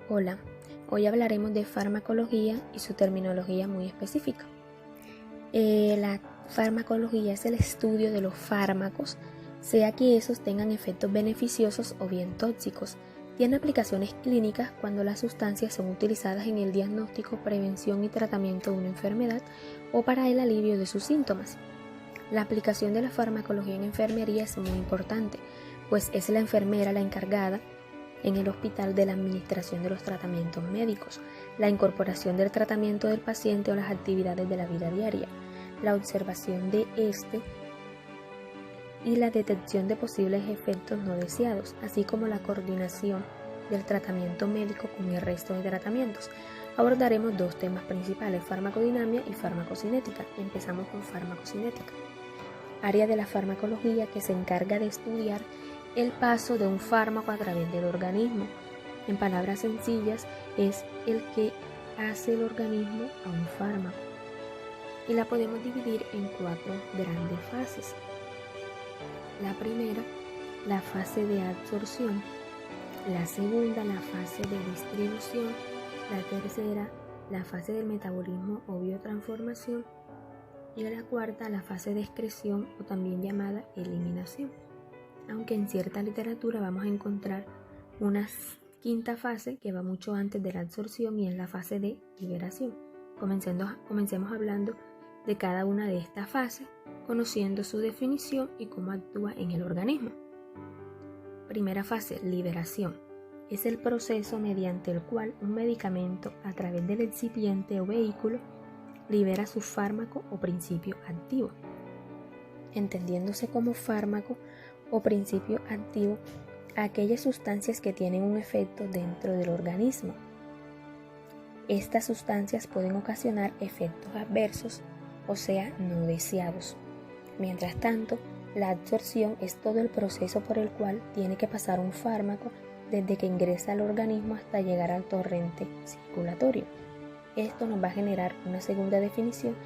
Hola, hoy hablaremos de farmacología y su terminología muy específica. La farmacología es el estudio de los fármacos, sea que esos tengan efectos beneficiosos o bien tóxicos. Tiene aplicaciones clínicas cuando las sustancias son utilizadas en el diagnóstico, prevención y tratamiento de una enfermedad o para el alivio de sus síntomas. La aplicación de la farmacología en enfermería es muy importante, pues es la enfermera la encargada en el hospital de la administración de los tratamientos médicos, la incorporación del tratamiento del paciente o las actividades de la vida diaria, la observación de este y la detección de posibles efectos no deseados, así como la coordinación del tratamiento médico con el resto de tratamientos. Abordaremos dos temas principales, farmacodinamia y farmacocinética. Empezamos con farmacocinética, área de la farmacología que se encarga de estudiar el paso de un fármaco a través del organismo. En palabras sencillas, es el que hace el organismo a un fármaco. Y la podemos dividir en 4 grandes fases. La primera, la fase de absorción. La segunda, la fase de distribución. La tercera, la fase del metabolismo o biotransformación. Y la cuarta, la fase de excreción o también llamada eliminación. Aunque en cierta literatura vamos a encontrar una quinta fase que va mucho antes de la absorción y es la fase de liberación. Comencemos hablando de cada una de estas fases, conociendo su definición y cómo actúa en el organismo. Primera fase, liberación. Es el proceso mediante el cual un medicamento, a través del excipiente o vehículo, libera su fármaco o principio activo. Entendiéndose como fármaco o principio activo aquellas sustancias que tienen un efecto dentro del organismo. Estas sustancias pueden ocasionar efectos adversos, o sea, no deseados. Mientras tanto, la absorción es todo el proceso por el cual tiene que pasar un fármaco desde que ingresa al organismo hasta llegar al torrente circulatorio. Esto nos va a generar una segunda definición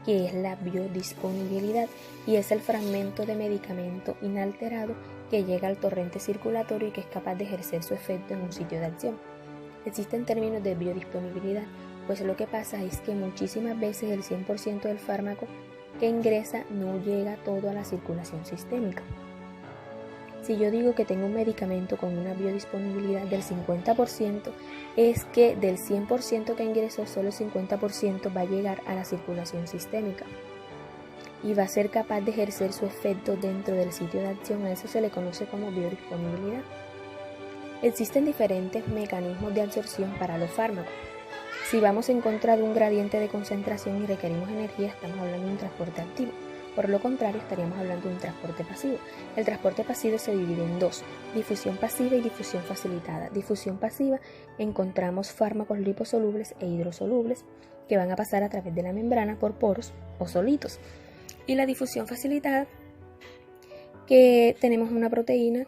que es la biodisponibilidad y es el fragmento de medicamento inalterado que llega al torrente circulatorio y que es capaz de ejercer su efecto en un sitio de acción. Existen términos de biodisponibilidad, pues lo que pasa es que muchísimas veces el 100% del fármaco que ingresa no llega todo a la circulación sistémica. Si yo digo que tengo un medicamento con una biodisponibilidad del 50%, es que del 100% que ingresó, solo el 50% va a llegar a la circulación sistémica y va a ser capaz de ejercer su efecto dentro del sitio de acción. A eso se le conoce como biodisponibilidad. Existen diferentes mecanismos de absorción para los fármacos. Si vamos en contra de un gradiente de concentración y requerimos energía, estamos hablando de un transporte activo. Por lo contrario, estaríamos hablando de un transporte pasivo. El transporte pasivo se divide en dos, difusión pasiva y difusión facilitada. Difusión pasiva, encontramos fármacos liposolubles e hidrosolubles que van a pasar a través de la membrana por poros o solitos. Y la difusión facilitada, que tenemos una proteína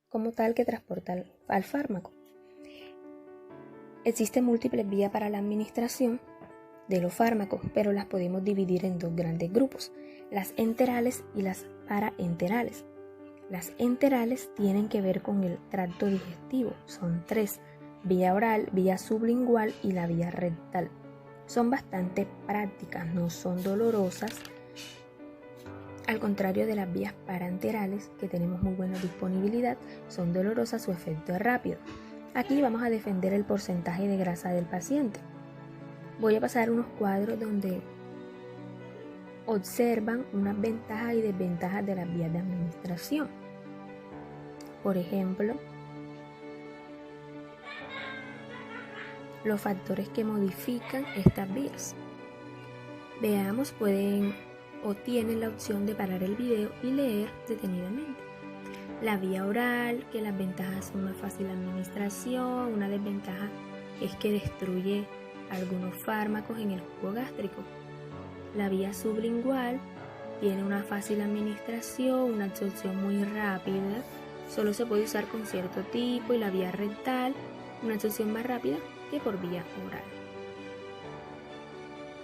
como tal que transporta al fármaco. Existen múltiples vías para la administración de los fármacos, pero las podemos dividir en dos grandes grupos, las enterales y las paraenterales. Las enterales tienen que ver con el tracto digestivo, son 3, vía oral, vía sublingual y la vía rectal. Son bastante prácticas, no son dolorosas, al contrario de las vías parenterales, que tenemos muy buena disponibilidad, son dolorosas, su efecto es rápido. Aquí vamos a defender el porcentaje de grasa del paciente. Voy a pasar unos cuadros donde observan unas ventajas y desventajas de las vías de administración. Por ejemplo, los factores que modifican estas vías. Veamos, tienen la opción de parar el video y leer detenidamente. La vía oral, que las ventajas son más fácil administración, una desventaja es que destruye algunos fármacos en el jugo gástrico. La vía sublingual tiene una fácil administración, una absorción muy rápida, solo se puede usar con cierto tipo, y la vía rectal, una absorción más rápida que por vía oral.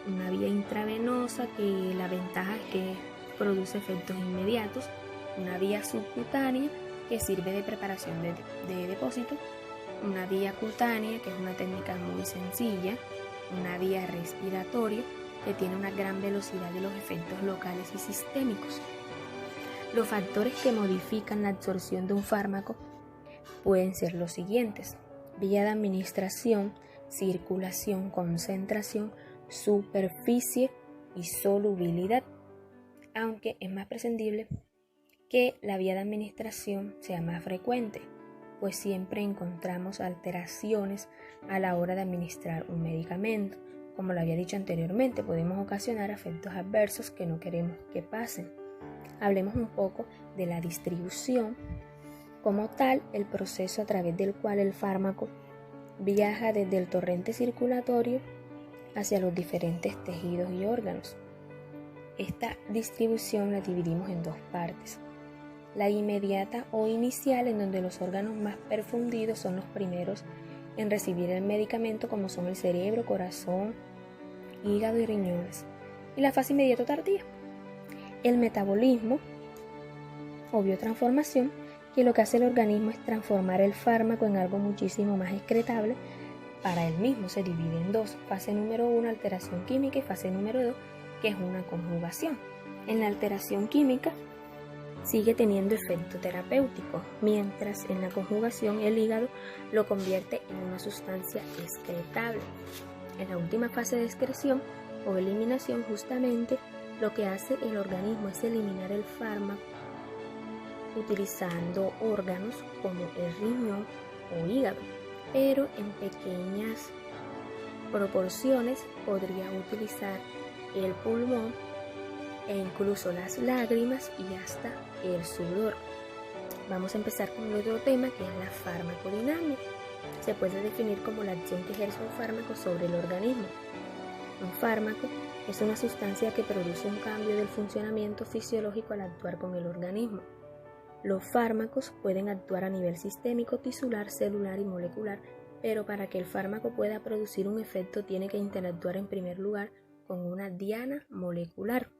Una vía intravenosa, que la ventaja es que produce efectos inmediatos. Una vía subcutánea, que sirve de preparación de depósito una vía cutánea, que es una técnica muy sencilla, una vía respiratoria, que tiene una gran velocidad de los efectos locales y sistémicos. Los factores que modifican la absorción de un fármaco pueden ser los siguientes: vía de administración, circulación, concentración, superficie y solubilidad, aunque es más prescindible que la vía de administración sea más frecuente, pues siempre encontramos alteraciones a la hora de administrar un medicamento. Como lo había dicho anteriormente, podemos ocasionar efectos adversos que no queremos que pasen. Hablemos un poco de la distribución. Como tal, el proceso a través del cual el fármaco viaja desde el torrente circulatorio hacia los diferentes tejidos y órganos. Esta distribución la dividimos en dos partes: la inmediata o inicial, en donde los órganos más perfundidos son los primeros en recibir el medicamento, como son el cerebro, corazón, hígado y riñones, y la fase inmediata o tardía, el metabolismo o biotransformación, que lo que hace el organismo es transformar el fármaco en algo muchísimo más excretable para él mismo. Se divide en dos: fase número 1, alteración química, y fase número 2, que es una conjugación. En la alteración química sigue teniendo efecto terapéutico, mientras en la conjugación el hígado lo convierte en una sustancia excretable. En la última fase de excreción o eliminación, justamente lo que hace el organismo es eliminar el fármaco utilizando órganos como el riñón o hígado, pero en pequeñas proporciones. Podría utilizar el pulmón e incluso las lágrimas y hasta el sudor. Vamos a empezar con el otro tema, que es la farmacodinámica. Se puede definir como la acción que ejerce un fármaco sobre el organismo. Un fármaco es una sustancia que produce un cambio del funcionamiento fisiológico al actuar con el organismo. Los fármacos pueden actuar a nivel sistémico, tisular, celular y molecular, pero para que el fármaco pueda producir un efecto tiene que interactuar en primer lugar con una diana molecular.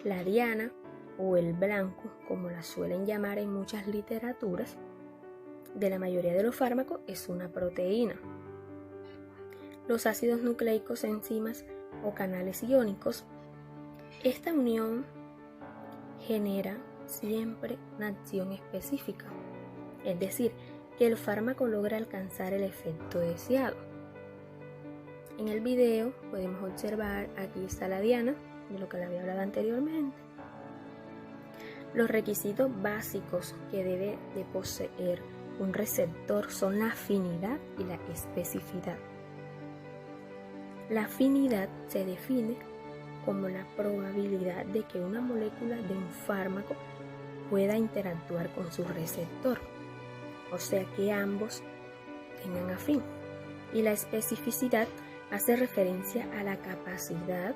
La diana, o el blanco, como la suelen llamar en muchas literaturas, de la mayoría de los fármacos, es una proteína. Los ácidos nucleicos, enzimas o canales iónicos. Esta unión genera siempre una acción específica, es decir, que el fármaco logra alcanzar el efecto deseado. En el video podemos observar, aquí está la diana, de lo que le había hablado anteriormente. Los requisitos básicos que debe de poseer un receptor son la afinidad y la especificidad. La afinidad se define como la probabilidad de que una molécula de un fármaco pueda interactuar con su receptor, o sea que ambos tengan afín. Y la especificidad hace referencia a la capacidad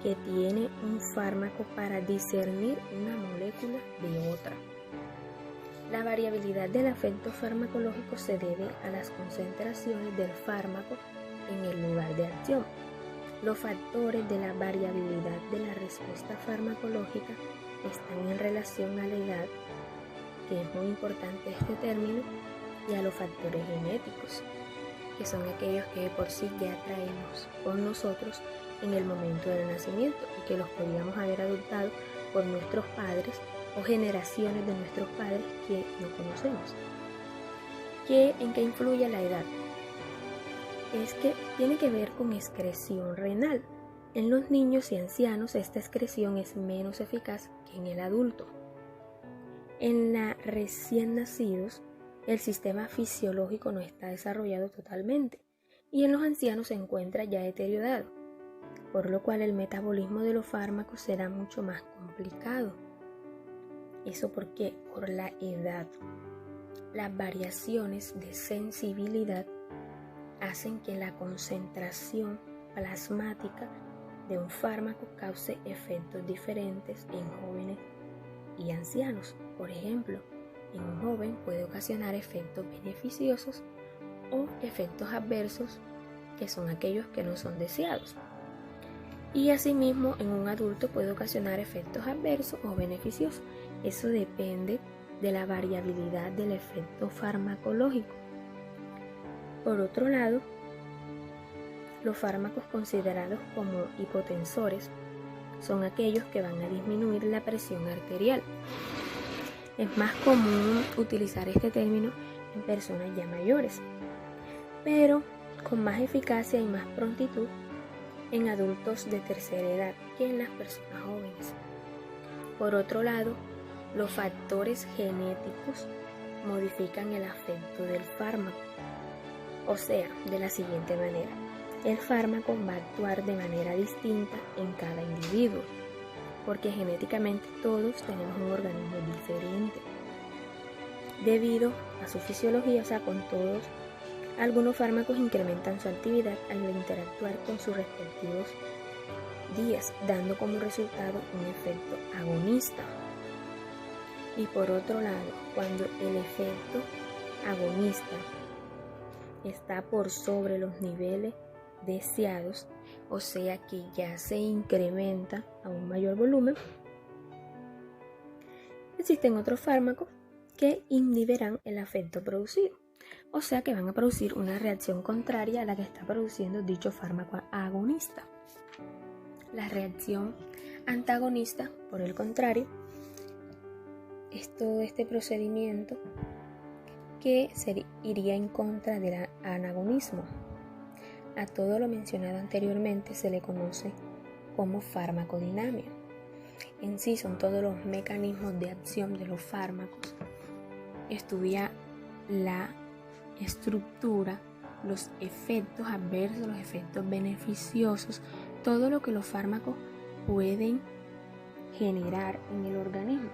que tiene un fármaco para discernir una molécula de otra. La variabilidad del efecto farmacológico se debe a las concentraciones del fármaco en el lugar de acción. Los factores de la variabilidad de la respuesta farmacológica están en relación a la edad, que es muy importante este término, y a los factores genéticos, que son aquellos que por sí ya traemos con nosotros en el momento del nacimiento y que los podíamos haber adoptado por nuestros padres o generaciones de nuestros padres que no conocemos. ¿En qué influye la edad? Es que tiene que ver con excreción renal. En los niños y ancianos esta excreción es menos eficaz que en el adulto. En los recién nacidos el sistema fisiológico no está desarrollado totalmente y en los ancianos se encuentra ya deteriorado, por lo cual el metabolismo de los fármacos será mucho más complicado. ¿Eso por qué? Por la edad. Las variaciones de sensibilidad hacen que la concentración plasmática de un fármaco cause efectos diferentes en jóvenes y ancianos. Por ejemplo, en un joven puede ocasionar efectos beneficiosos o efectos adversos, que son aquellos que no son deseados. Y asimismo, en un adulto puede ocasionar efectos adversos o beneficiosos. Eso depende de la variabilidad del efecto farmacológico. Por otro lado, los fármacos considerados como hipotensores son aquellos que van a disminuir la presión arterial. Es más común utilizar este término en personas ya mayores, pero con más eficacia y más prontitud en adultos de tercera edad que en las personas jóvenes. Por otro lado, los factores genéticos modifican el efecto del fármaco, o sea, de la siguiente manera. El fármaco va a actuar de manera distinta en cada individuo, porque genéticamente todos tenemos un organismo diferente. Debido a su fisiología, o sea, con todos, algunos fármacos incrementan su actividad al interactuar con sus respectivos días, dando como resultado un efecto agonista. Y por otro lado, cuando el efecto agonista está por sobre los niveles deseados, o sea que ya se incrementa a un mayor volumen, existen otros fármacos que inhibirán el efecto producido, o sea que van a producir una reacción contraria a la que está produciendo dicho fármaco agonista. La reacción antagonista, por el contrario, es todo este procedimiento que iría en contra del anagonismo. A todo lo mencionado anteriormente se le conoce como farmacodinámica. En sí son todos los mecanismos de acción de los fármacos. Estudia la estructura, los efectos adversos, los efectos beneficiosos, todo lo que los fármacos pueden generar en el organismo.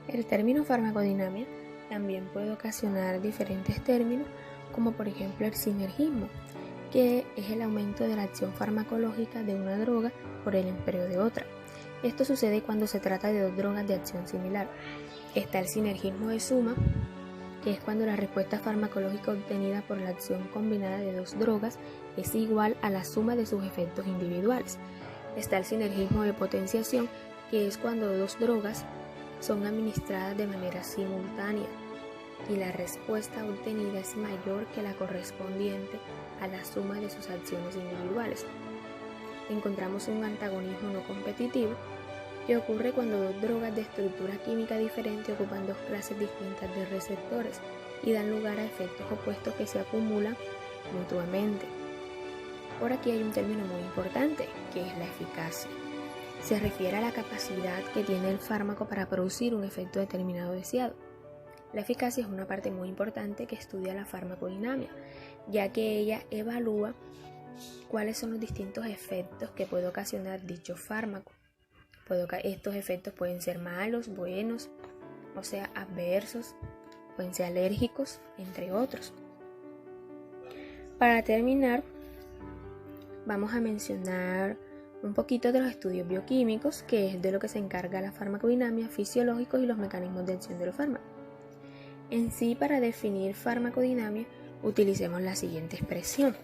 El término farmacodinámica también puede ocasionar diferentes términos, como por ejemplo el sinergismo, que es el aumento de la acción farmacológica de una droga por el empleo de otra. Esto sucede cuando se trata de dos drogas de acción similar. Está el sinergismo de suma, que es cuando la respuesta farmacológica obtenida por la acción combinada de dos drogas es igual a la suma de sus efectos individuales. Está el sinergismo de potenciación, que es cuando dos drogas son administradas de manera simultánea y la respuesta obtenida es mayor que la correspondiente a la suma de sus acciones individuales. Encontramos un antagonismo no competitivo, que ocurre cuando dos drogas de estructura química diferente ocupan dos clases distintas de receptores y dan lugar a efectos opuestos que se acumulan mutuamente. Por aquí hay un término muy importante, que es la eficacia. Se refiere a la capacidad que tiene el fármaco para producir un efecto determinado deseado. La eficacia es una parte muy importante que estudia la farmacodinámica, ya que ella evalúa cuáles son los distintos efectos que puede ocasionar dicho fármaco. Estos efectos pueden ser malos, buenos, o sea, adversos, pueden ser alérgicos, entre otros. Para terminar, vamos a mencionar un poquito de los estudios bioquímicos, que es de lo que se encarga la farmacodinámica, fisiológicos y los mecanismos de acción de los fármacos. En sí, para definir farmacodinámica, utilicemos la siguiente expresión.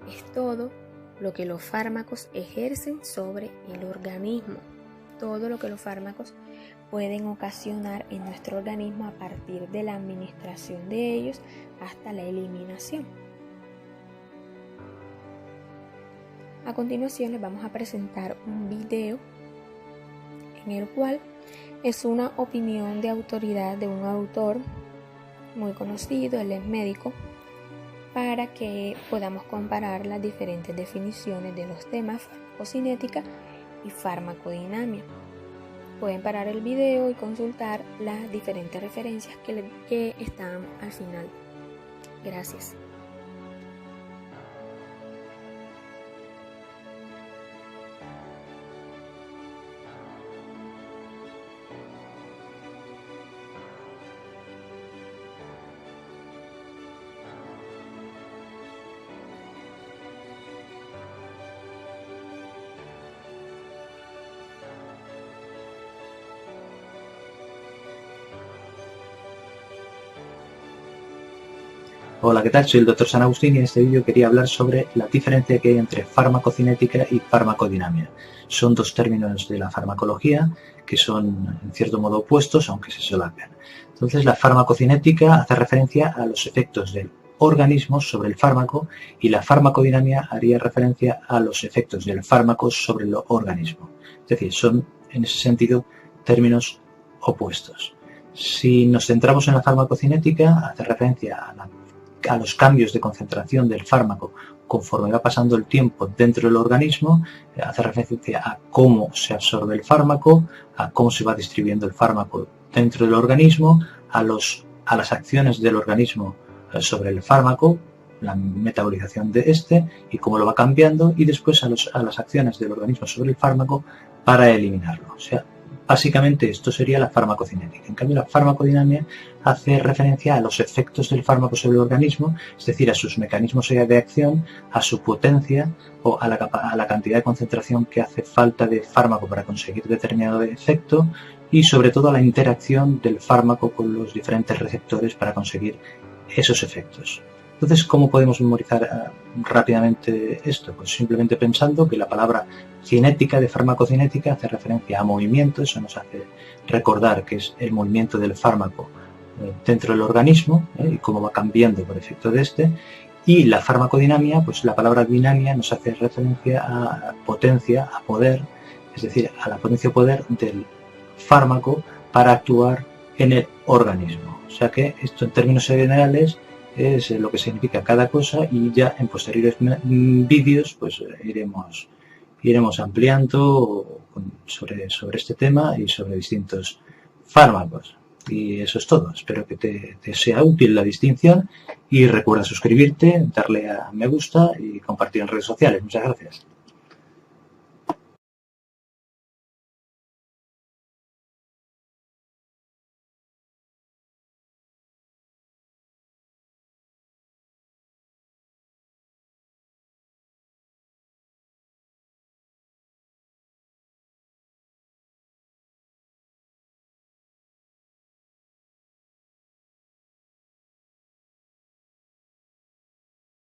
Es todo lo que los fármacos ejercen sobre el organismo. Todo lo que los fármacos pueden ocasionar en nuestro organismo a partir de la administración de ellos hasta la eliminación. A continuación les vamos a presentar un video en el cual es una opinión de autoridad de un autor muy conocido, él es médico, para que podamos comparar las diferentes definiciones de los temas farmacocinética y farmacodinámica. Pueden parar el video y consultar las diferentes referencias que están al final. Gracias. Hola, ¿qué tal? Soy el Dr. San Agustín y en este vídeo quería hablar sobre la diferencia que hay entre farmacocinética y farmacodinamia. Son dos términos de la farmacología que son en cierto modo opuestos, aunque se solapan. Entonces, la farmacocinética hace referencia a los efectos del organismo sobre el fármaco y la farmacodinamia haría referencia a los efectos del fármaco sobre el organismo. Es decir, son en ese sentido términos opuestos. Si nos centramos en la farmacocinética, hace referencia a los cambios de concentración del fármaco conforme va pasando el tiempo dentro del organismo, hace referencia a cómo se absorbe el fármaco, a cómo se va distribuyendo el fármaco dentro del organismo, a las acciones del organismo sobre el fármaco, la metabolización de este y cómo lo va cambiando, y después a las acciones del organismo sobre el fármaco para eliminarlo. O sea, básicamente esto sería la farmacocinética. En cambio, la farmacodinamia hace referencia a los efectos del fármaco sobre el organismo, es decir, a sus mecanismos de acción, a su potencia o a la cantidad de concentración que hace falta de fármaco para conseguir determinado efecto, y sobre todo a la interacción del fármaco con los diferentes receptores para conseguir esos efectos. Entonces, ¿cómo podemos memorizar rápidamente esto? Pues simplemente pensando que la palabra cinética de farmacocinética hace referencia a movimiento, eso nos hace recordar que es el movimiento del fármaco dentro del organismo y cómo va cambiando por efecto de este. Y la farmacodinamia, pues la palabra dinamia nos hace referencia a potencia, a poder, es decir, a la potencia o poder del fármaco para actuar en el organismo. O sea que esto en términos generales es lo que significa cada cosa, y ya en posteriores vídeos pues iremos ampliando sobre este tema y sobre distintos fármacos. Y eso es todo. Espero que te sea útil la distinción y recuerda suscribirte, darle a me gusta y compartir en redes sociales. Muchas gracias.